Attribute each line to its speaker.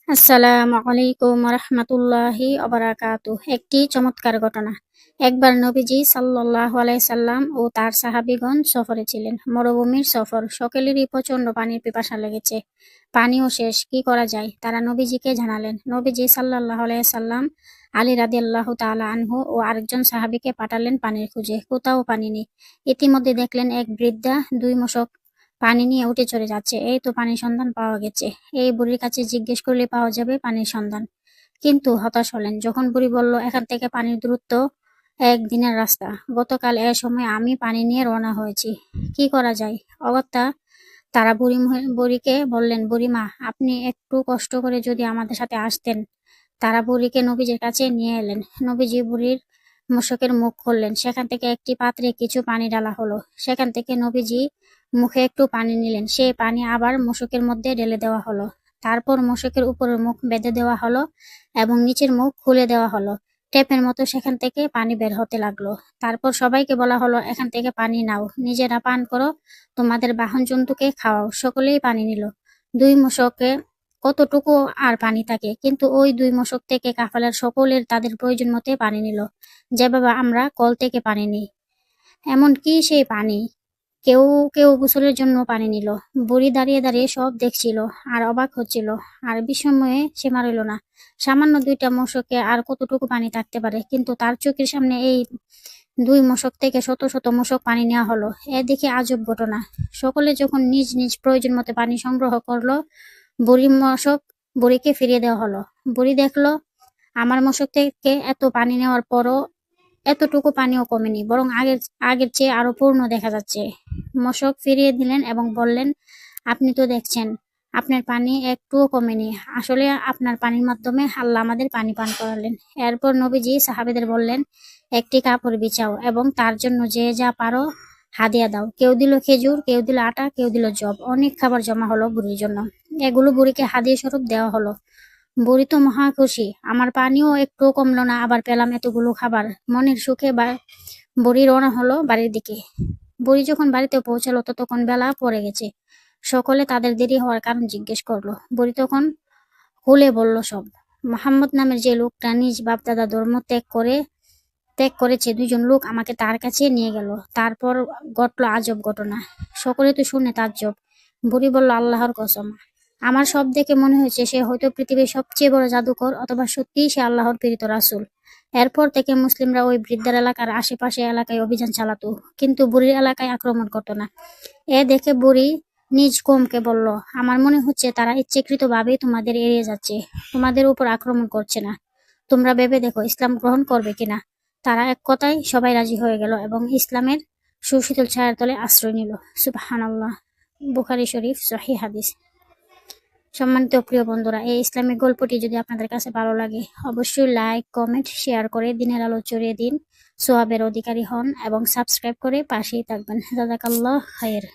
Speaker 1: আসসালামু আলাইকুম রহমতুল্লাহি অবরাকাতুহ। একটি চমৎকার ঘটনা। একবার নবীজি সাল্লাল্লাহু আলাইহি সাল্লাম ও তার সাহাবীগণ সফরে ছিলেন। মরুভূমির সফর, সকলেরই প্রচন্ড পানির পিপাসা লেগেছে। পানিও শেষ, কি করা যায়? তারা নবীজিকে জানালেন। নবীজি সাল্লাল্লাহু আলাইহি সাল্লাম আলী রাদিয়াল্লাহু তাআলা আনহু ও আরেকজন সাহাবীকে পাঠালেন পানির খুঁজে। কোথাও পানি নেই। ইতিমধ্যে দেখলেন এক বৃদ্ধা দুই মশক পানি নিয়ে উঠে চলে যাচ্ছে। এই তো পানির সন্ধান পাওয়া গেছে। এই বুড়ির কাছে জিজ্ঞেস করলে পাওয়া যাবে পানির সন্ধান। কিন্তু হতাশ হলেন যখন বুড়ি বলল, এখান থেকে পানির দূরত্ব 1 দিনের রাস্তা। গতকাল এ সময় আমি পানি নিয়ে রওনা হয়েছি। কি করা যায়? অগত্যা তারা বুড়িকে বললেন, বুড়িমা, আপনি একটু কষ্ট করে যদি আমাদের সাথে আসতেন। তারা বুড়িকে নবীজির কাছে নিয়ে এলেন। নবীজি বুড়ির মশকের মুখ খুললেন। সেখান থেকে একটি পাত্রে কিছু পানি ঢালা হলো। সেখান থেকে নবীজি মুখে একটু পানি নিলেন। সেই পানি আবার মশকের মধ্যে ঢেলে দেওয়া হলো। তারপর মশকের উপরের মুখ বেঁধে দেওয়া হলো এবং নিচের মুখ খুলে দেওয়া হলো। টেপের মতো সেখান থেকে পানি বের হতে লাগলো। তারপর সবাইকে বলা হলো, এখান থেকে পানি নাও, নিজেরা পান করো, তোমাদের বাহন জন্তুকে খাওয়াও। সকলেই পানি নিল। 2 মশকে কতটুকু আর পানি থাকে, কিন্তু ওই 2 মশক থেকে কাফেলার সকলের তাদের প্রয়োজন মতে পানি নিল, যেভাবে আমরা কল থেকে পানি নিই। এমনকি সেই পানি কেউ কেউ গোসলের জন্য পানি নিল। বুড়ি দাঁড়িয়ে দাঁড়িয়ে সব দেখছিল আর অবাক হচ্ছিল, আর বিস্ময়ে সীমা রইল না। সামান্য 2টা মশকে আর কতটুকু পানি থাকতে পারে, কিন্তু তার চোখের সামনে এই 2 মশক থেকে শত শত মশক পানি নেওয়া হলো। এ দেখে আজব ঘটনা। সকলে যখন নিজ নিজ প্রয়োজন মতো পানি সংগ্রহ করলো, বুড়িকে ফিরিয়ে দেওয়া হলো। বুড়ি দেখলো, আমার মশক থেকে এত পানি নেওয়ার পরও এতটুকু পানিও কমেনি, বরং আগের চেয়ে আরো পূর্ণ দেখা যাচ্ছে। মশক ফিরিয়ে দিলেন এবং বললেন, আপনি তো দেখছেন আপনার পানি একটুও কমেনি। আসলে আপনার পানির মাধ্যমে আল্লাহ আমাদের পানি পান করালেন। এরপর নবীজি সাহাবেদের বললেন, একটি কাপড় বিছাও এবং তার জন্য যে যা পারো হাদিয়া দাও। কেউ দিল খেজুর, কেউ দিল আটা, কেউ দিল জব। অনেক খাবার জমা হলো বুড়ির জন্য। এগুলো বুড়িকে হাদিয়া স্বরূপ দেওয়া হলো। বুড়ি তো মহা খুশি। আমার পানিও একটুও কমলো না, আবার পেলাম এতগুলো খাবার। মনের সুখে বুড়ি রওনা হলো বাড়ির দিকে। বুড়ি যখন বাড়িতে পৌঁছালো ততক্ষণ বেলা পড়ে গেছে। সকলে তাদের দেরি হওয়ার কারণ জিজ্ঞেস করলো। বুড়ি তখন খুলে বলল সব। মোহাম্মদ নামের যে লোকটা নিজ বাপদাদা ধর্ম ত্যাগ করেছে, 2জন লোক আমাকে তার কাছে নিয়ে গেল। তারপর ঘটল আজব ঘটনা। সকলে তো শুনে তাজ্জব। বুড়ি বলল, আল্লাহর কসম, আমার সব দেখে মনে হয়েছে সে হয়তো পৃথিবীর সবচেয়ে বড় জাদুকর, অথবা সত্যিই সে আল্লাহর প্রেরিত রাসূল। এরপর থেকে মুসলিমরা ওই বৃদ্ধার এলাকার আশেপাশে এলাকায় অভিযান চালাতো, কিন্তু বুড়ির এলাকায় আক্রমণ করতো না। এ দেখে বুড়ি নিজ কওমকে বলল, আমার মনে হচ্ছে তারা ইচ্ছাকৃতভাবে তোমাদের এড়িয়ে যাচ্ছে, তোমাদের উপর আক্রমণ করছে না। তোমরা ভেবে দেখো ইসলাম গ্রহণ করবে কিনা। তারা এক কথায় সবাই রাজি হয়ে গেল এবং ইসলামের সুশীতল ছায়ার তলে আশ্রয় নিল। সুবহানাল্লাহ। বুখারী শরীফ, সহিহ হাদিস। সম্মানিত প্রিয় বন্ধুরা, এই ইসলামিক গল্পটি যদি আপনাদের কাছে ভালো লাগে, অবশ্যই লাইক, কমেন্ট, শেয়ার করে দিনের আলো ছড়িয়ে দিন, সওয়াবের অধিকারী হন এবং সাবস্ক্রাইব করে পাশেই থাকবেন। জাযাকাল্লাহ খায়ের।